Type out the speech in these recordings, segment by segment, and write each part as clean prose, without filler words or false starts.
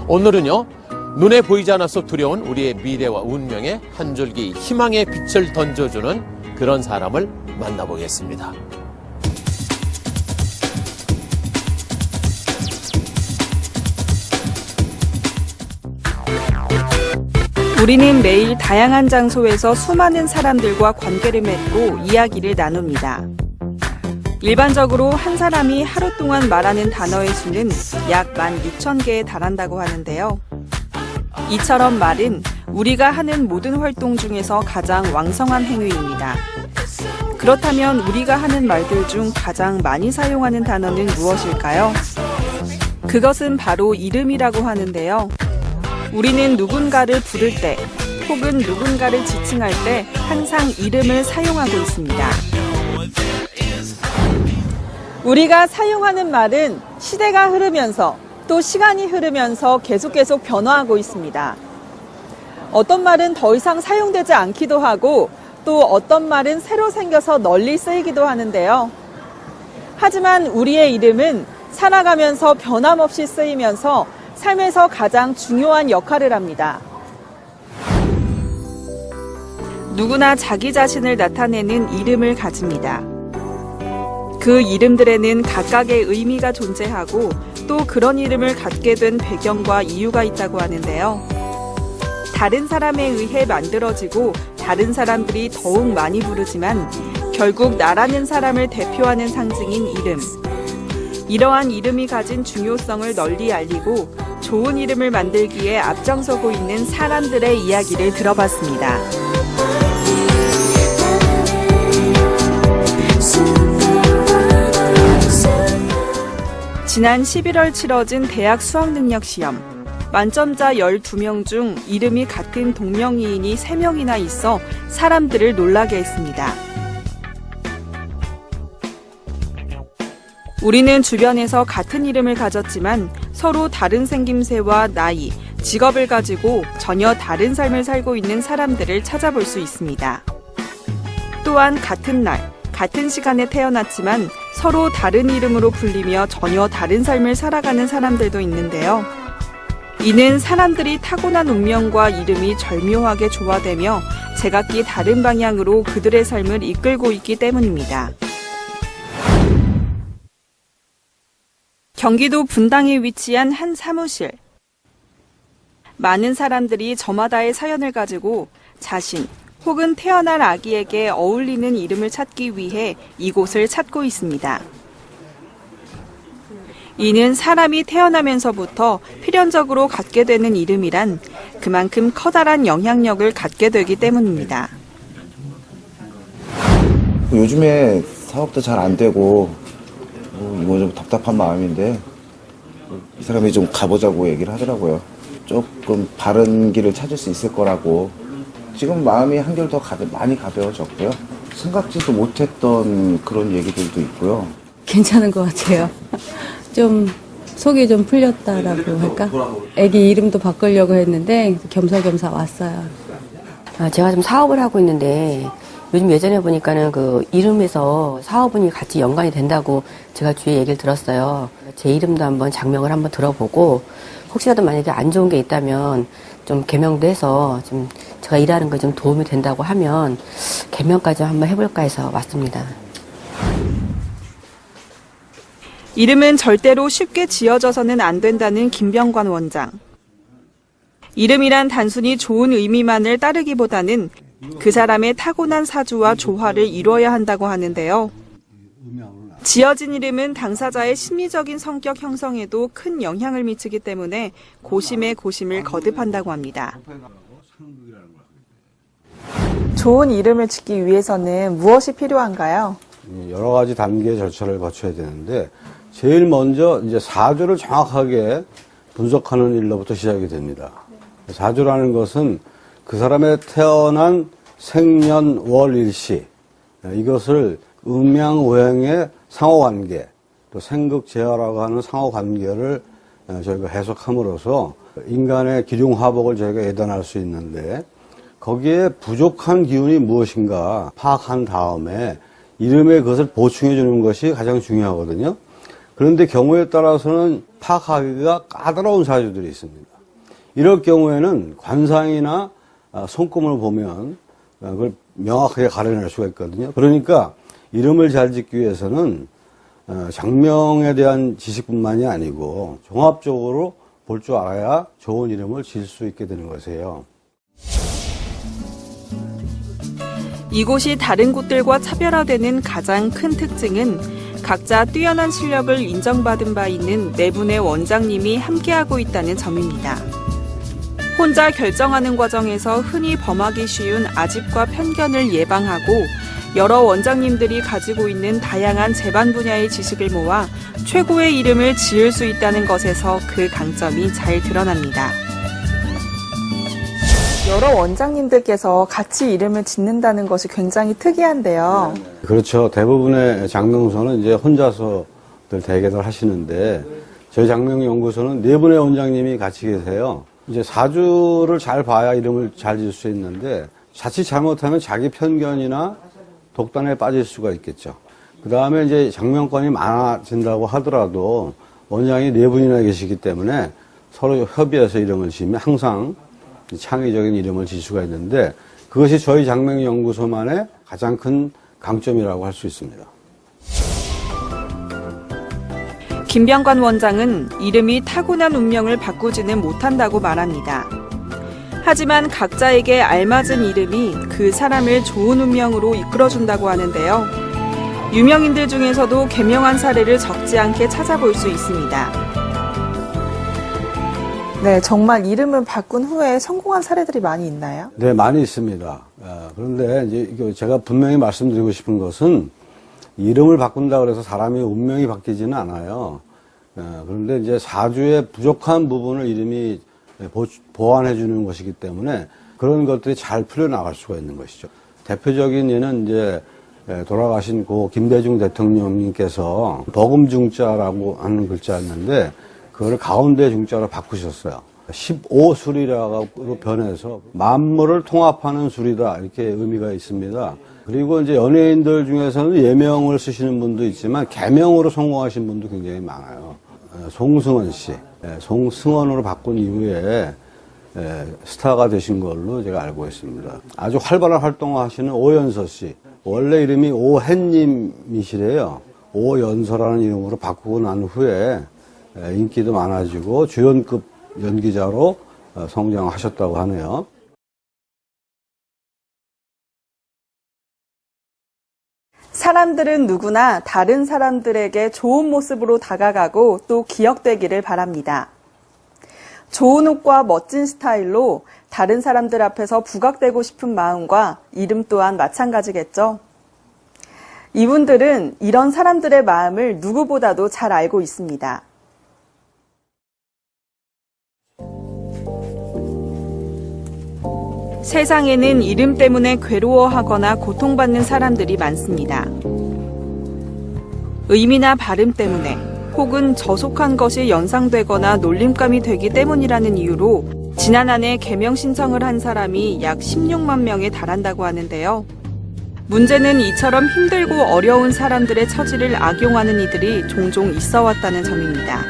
오늘은요, 눈에 보이지 않아서 두려운 우리의 미래와 운명에 한 줄기 희망의 빛을 던져주는 그런 사람을 만나보겠습니다. 우리는 매일 다양한 장소에서 수많은 사람들과 관계를 맺고 이야기를 나눕니다. 일반적으로 한 사람이 하루 동안 말하는 단어의 수는 약 16,000개에 달한다고 하는데요. 이처럼 말은 우리가 하는 모든 활동 중에서 가장 왕성한 행위입니다. 그렇다면 우리가 하는 말들 중 가장 많이 사용하는 단어는 무엇일까요? 그것은 바로 이름이라고 하는데요. 우리는 누군가를 부를 때 혹은 누군가를 지칭할 때 항상 이름을 사용하고 있습니다. 우리가 사용하는 말은 시대가 흐르면서 또 시간이 흐르면서 계속 변화하고 있습니다. 어떤 말은 더 이상 사용되지 않기도 하고 또 어떤 말은 새로 생겨서 널리 쓰이기도 하는데요. 하지만 우리의 이름은 살아가면서 변함없이 쓰이면서 삶에서 가장 중요한 역할을 합니다. 누구나 자기 자신을 나타내는 이름을 가집니다. 그 이름들에는 각각의 의미가 존재하고 또 그런 이름을 갖게 된 배경과 이유가 있다고 하는데요. 다른 사람에 의해 만들어지고 다른 사람들이 더욱 많이 부르지만 결국 나라는 사람을 대표하는 상징인 이름. 이러한 이름이 가진 중요성을 널리 알리고 좋은 이름을 만들기에 앞장서고 있는 사람들의 이야기를 들어봤습니다. 지난 11월 치러진 대학 수학능력 시험. 만점자 12명 중 이름이 같은 동명이인이 3명이나 있어 사람들을 놀라게 했습니다. 우리는 주변에서 같은 이름을 가졌지만 서로 다른 생김새와 나이, 직업을 가지고 전혀 다른 삶을 살고 있는 사람들을 찾아볼 수 있습니다. 또한 같은 날, 같은 시간에 태어났지만 서로 다른 이름으로 불리며 전혀 다른 삶을 살아가는 사람들도 있는데요. 이는 사람들이 타고난 운명과 이름이 절묘하게 조화되며 제각기 다른 방향으로 그들의 삶을 이끌고 있기 때문입니다. 경기도 분당에 위치한 한 사무실. 많은 사람들이 저마다의 사연을 가지고 자신 혹은 태어날 아기에게 어울리는 이름을 찾기 위해 이곳을 찾고 있습니다. 이는 사람이 태어나면서부터 필연적으로 갖게 되는 이름이란 그만큼 커다란 영향력을 갖게 되기 때문입니다. 요즘에 사업도 잘 안 되고 이거 좀 답답한 마음인데 이 사람이 좀 가보자고 얘기를 하더라고요. 조금 바른 길을 찾을 수 있을 거라고. 지금 마음이 한결 더 많이 가벼워졌고요. 생각지도 못했던 그런 얘기들도 있고요. 괜찮은 것 같아요. 좀 속이 좀 풀렸다라고 할까? 애기 이름도 바꾸려고 했는데 겸사겸사 왔어요. 제가 좀 사업을 하고 있는데 요즘 예전에 보니까는 그 이름에서 사업운이 같이 연관이 된다고 제가 주위에 얘기를 들었어요. 제 이름도 한번 장명을 한번 들어보고 혹시라도 만약에 안 좋은 게 있다면 좀 개명도 해서 좀 제가 일하는 거 좀 도움이 된다고 하면 개명까지 한번 해볼까 해서 왔습니다. 이름은 절대로 쉽게 지어져서는 안 된다는 김병관 원장. 이름이란 단순히 좋은 의미만을 따르기보다는 그 사람의 타고난 사주와 조화를 이루어야 한다고 하는데요. 지어진 이름은 당사자의 심리적인 성격 형성에도 큰 영향을 미치기 때문에 고심에 고심을 거듭한다고 합니다. 좋은 이름을 짓기 위해서는 무엇이 필요한가요? 여러 가지 단계 절차를 거쳐야 되는데 제일 먼저 이제 사주를 정확하게 분석하는 일로부터 시작이 됩니다. 사주라는 것은 그 사람의 태어난 생년 월 일시 이것을 음양오행의 상호관계 또 생극재화라고 하는 상호관계를 저희가 해석함으로써 인간의 기륭화복을 저희가 예단할 수 있는데 거기에 부족한 기운이 무엇인가 파악한 다음에 이름에 그것을 보충해 주는 것이 가장 중요하거든요. 그런데 경우에 따라서는 파악하기가 까다로운 사주들이 있습니다. 이럴 경우에는 관상이나 손금을 보면 그걸 명확하게 가려낼 수가 있거든요. 그러니까 이름을 잘 짓기 위해서는 장명에 대한 지식뿐만이 아니고 종합적으로 볼 줄 알아야 좋은 이름을 지을 수 있게 되는 것이에요. 이곳이 다른 곳들과 차별화되는 가장 큰 특징은 각자 뛰어난 실력을 인정받은 바 있는 네 분의 원장님이 함께하고 있다는 점입니다. 혼자 결정하는 과정에서 흔히 범하기 쉬운 아집과 편견을 예방하고 여러 원장님들이 가지고 있는 다양한 재반 분야의 지식을 모아 최고의 이름을 지을 수 있다는 것에서 그 강점이 잘 드러납니다. 여러 원장님들께서 같이 이름을 짓는다는 것이 굉장히 특이한데요. 그렇죠. 대부분의 장명소는 이제 혼자서들 대개들 하시는데 저희 장명연구소는 네 분의 원장님이 같이 계세요. 이제 사주를 잘 봐야 이름을 잘 지을 수 있는데 자칫 잘못하면 자기 편견이나 독단에 빠질 수가 있겠죠. 그 다음에 이제 장명권이 많아진다고 하더라도 원장이 네 분이나 계시기 때문에 서로 협의해서 이름을 지으면 항상 창의적인 이름을 지을 수가 있는데 그것이 저희 장명연구소만의 가장 큰 강점이라고 할 수 있습니다. 김병관 원장은 이름이 타고난 운명을 바꾸지는 못한다고 말합니다. 하지만 각자에게 알맞은 이름이 그 사람을 좋은 운명으로 이끌어준다고 하는데요. 유명인들 중에서도 개명한 사례를 적지 않게 찾아볼 수 있습니다. 네, 정말 이름을 바꾼 후에 성공한 사례들이 많이 있나요? 네, 많이 있습니다. 그런데 이제 제가 분명히 말씀드리고 싶은 것은 이름을 바꾼다 그래서 사람의 운명이 바뀌지는 않아요. 그런데 이제 사주의 부족한 부분을 이름이 보완해 주는 것이기 때문에 그런 것들이 잘 풀려나갈 수가 있는 것이죠. 대표적인 예는 이제 돌아가신 고 김대중 대통령님께서 버금중자라고 하는 글자였는데 그걸 가운데 중자로 바꾸셨어요. 15술이라고 변해서 만물을 통합하는 술이다 이렇게 의미가 있습니다. 그리고 이제 연예인들 중에서는 예명을 쓰시는 분도 있지만 개명으로 성공하신 분도 굉장히 많아요. 송승헌 씨, 송승헌으로 바꾼 이후에 스타가 되신 걸로 제가 알고 있습니다. 아주 활발한 활동을 하시는 오연서 씨, 원래 이름이 오햇님이시래요. 오연서라는 이름으로 바꾸고 난 후에 인기도 많아지고 주연급 연기자로 성장하셨다고 하네요. 사람들은 누구나 다른 사람들에게 좋은 모습으로 다가가고 또 기억되기를 바랍니다. 좋은 옷과 멋진 스타일로 다른 사람들 앞에서 부각되고 싶은 마음과 이름 또한 마찬가지겠죠. 이분들은 이런 사람들의 마음을 누구보다도 잘 알고 있습니다. 세상에는 이름 때문에 괴로워하거나 고통받는 사람들이 많습니다. 의미나 발음 때문에 혹은 저속한 것이 연상되거나 놀림감이 되기 때문이라는 이유로 지난 한 해 개명 신청을 한 사람이 약 16만 명에 달한다고 하는데요. 문제는 이처럼 힘들고 어려운 사람들의 처지를 악용하는 이들이 종종 있어 왔다는 점입니다.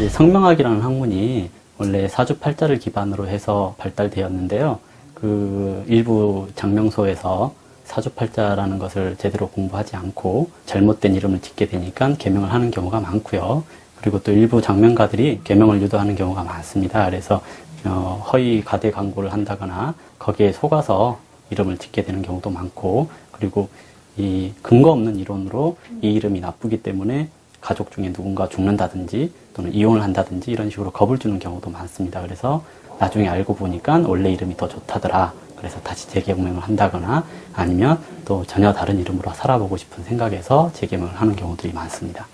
이 성명학이라는 학문이 원래 사주팔자를 기반으로 해서 발달되었는데요. 그 일부 장명소에서 사주팔자라는 것을 제대로 공부하지 않고 잘못된 이름을 짓게 되니까 개명을 하는 경우가 많고요. 그리고 또 일부 장명가들이 개명을 유도하는 경우가 많습니다. 그래서 허위 가대 광고를 한다거나 거기에 속아서 이름을 짓게 되는 경우도 많고, 그리고 이 근거 없는 이론으로 이 이름이 나쁘기 때문에 가족 중에 누군가 죽는다든지 또는 이혼을 한다든지 이런 식으로 겁을 주는 경우도 많습니다. 그래서 나중에 알고 보니까 원래 이름이 더 좋다더라. 그래서 다시 재개명을 한다거나 아니면 또 전혀 다른 이름으로 살아보고 싶은 생각에서 재개명을 하는 경우들이 많습니다.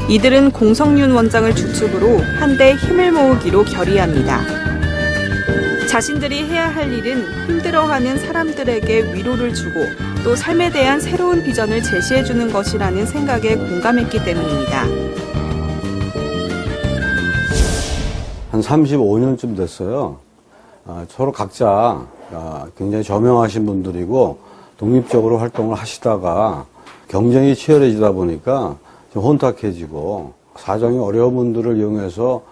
이들은 공성윤 원장을 주축으로 한데 힘을 모으기로 결의합니다. 자신들이 해야 할 일은 힘들어하는 사람들에게 위로를 주고 또 삶에 대한 새로운 비전을 제시해주는 것이라는 생각에 공감했기 때문입니다. 한 35년쯤 됐어요. 서로 각자 굉장히 저명하신 분들이고 독립적으로 활동을 하시다가 경쟁이 치열해지다 보니까 좀 혼탁해지고 사정이 어려운 분들을 이용해서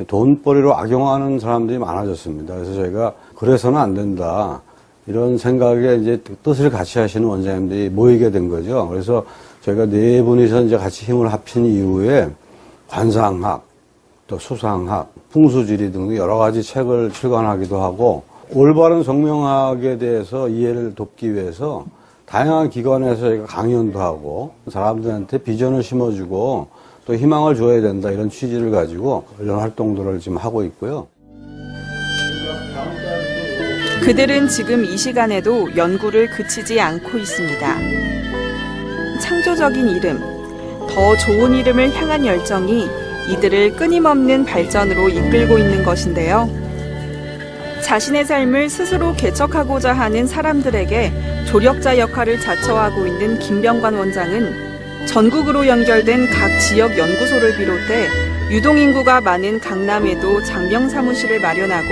돈벌이로 악용하는 사람들이 많아졌습니다. 그래서 저희가 그래서는 안 된다. 이런 생각에 이제 뜻을 같이 하시는 원장님들이 모이게 된 거죠. 그래서 저희가 네 분이서 이제 같이 힘을 합친 이후에 관상학, 또 수상학, 풍수지리 등 여러 가지 책을 출간하기도 하고 올바른 성명학에 대해서 이해를 돕기 위해서 다양한 기관에서 저희가 강연도 하고 사람들한테 비전을 심어주고 또 희망을 줘야 된다 이런 취지를 가지고 이런 활동들을 지금 하고 있고요. 그들은 지금 이 시간에도 연구를 그치지 않고 있습니다. 창조적인 이름, 더 좋은 이름을 향한 열정이 이들을 끊임없는 발전으로 이끌고 있는 것인데요. 자신의 삶을 스스로 개척하고자 하는 사람들에게 조력자 역할을 자처하고 있는 김병관 원장은 전국으로 연결된 각 지역 연구소를 비롯해 유동인구가 많은 강남에도 장명 사무실을 마련하고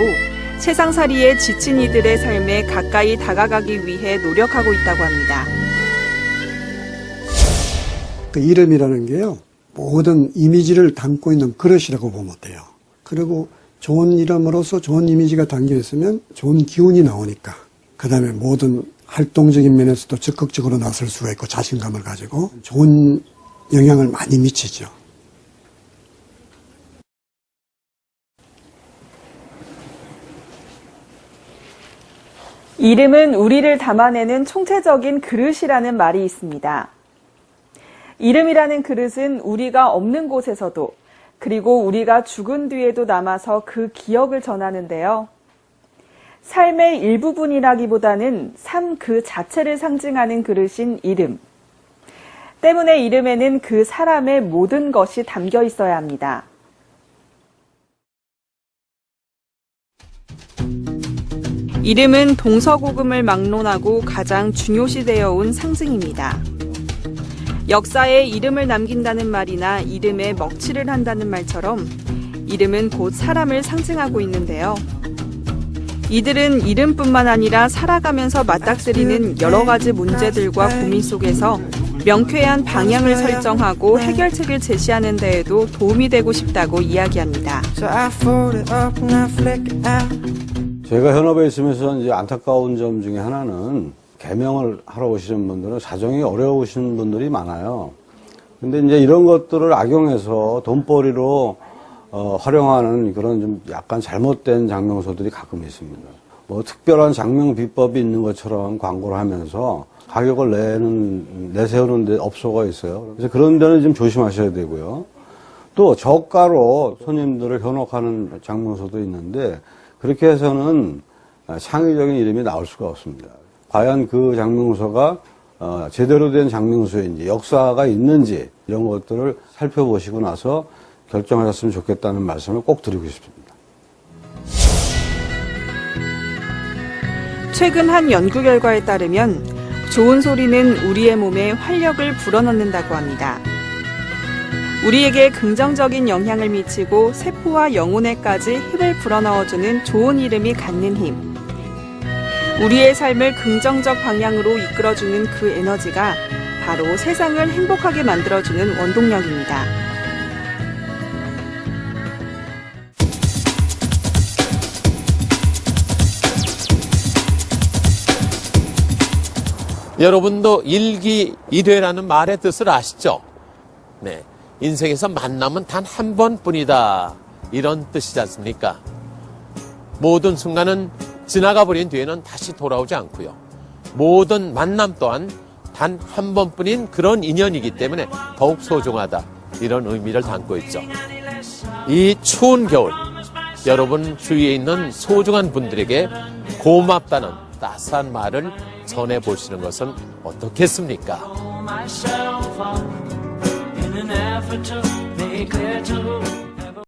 세상살이에 지친 이들의 삶에 가까이 다가가기 위해 노력하고 있다고 합니다. 그 이름이라는 게요, 모든 이미지를 담고 있는 그릇이라고 보면 돼요. 그리고 좋은 이름으로서 좋은 이미지가 담겨 있으면 좋은 기운이 나오니까 그 다음에 모든 활동적인 면에서도 적극적으로 나설 수가 있고 자신감을 가지고 좋은 영향을 많이 미치죠. 이름은 우리를 담아내는 총체적인 그릇이라는 말이 있습니다. 이름이라는 그릇은 우리가 없는 곳에서도 그리고 우리가 죽은 뒤에도 남아서 그 기억을 전하는데요. 삶의 일부분이라기보다는 삶 그 자체를 상징하는 그릇인 이름. 때문에 이름에는 그 사람의 모든 것이 담겨 있어야 합니다. 이름은 동서고금을 막론하고 가장 중요시되어 온 상징입니다. 역사에 이름을 남긴다는 말이나 이름에 먹칠을 한다는 말처럼 이름은 곧 사람을 상징하고 있는데요. 이들은 이름뿐만 아니라 살아가면서 맞닥뜨리는 여러 가지 문제들과 고민 속에서 명쾌한 방향을 설정하고 해결책을 제시하는 데에도 도움이 되고 싶다고 이야기합니다. 제가 현업에 있으면서 이제 안타까운 점 중에 하나는 개명을 하러 오시는 분들은 사정이 어려우신 분들이 많아요. 근데 이제 이런 것들을 악용해서 돈벌이로 활용하는 그런 좀 약간 잘못된 장명소들이 가끔 있습니다. 뭐 특별한 장명 비법이 있는 것처럼 광고를 하면서 가격을 내세우는 데 업소가 있어요. 그래서 그런 데는 좀 조심하셔야 되고요. 또 저가로 손님들을 현혹하는 장명소도 있는데 그렇게 해서는 창의적인 이름이 나올 수가 없습니다. 과연 그 장명소가 제대로 된 장명소인지 역사가 있는지 이런 것들을 살펴보시고 나서 결정하셨으면 좋겠다는 말씀을 꼭 드리고 싶습니다. 최근 한 연구 결과에 따르면 좋은 소리는 우리의 몸에 활력을 불어넣는다고 합니다. 우리에게 긍정적인 영향을 미치고 세포와 영혼에까지 힘을 불어넣어주는 좋은 이름이 갖는 힘. 우리의 삶을 긍정적 방향으로 이끌어주는 그 에너지가 바로 세상을 행복하게 만들어주는 원동력입니다. 여러분도 일기일회라는 말의 뜻을 아시죠? 네. 인생에서 만남은 단 한 번뿐이다. 이런 뜻이지 않습니까? 모든 순간은 지나가 버린 뒤에는 다시 돌아오지 않고요. 모든 만남 또한 단 한 번뿐인 그런 인연이기 때문에 더욱 소중하다. 이런 의미를 담고 있죠. 이 추운 겨울, 여러분 주위에 있는 소중한 분들에게 고맙다는 따스한 말을 전해보시는 것은 어떻겠습니까? in an effort to make clear to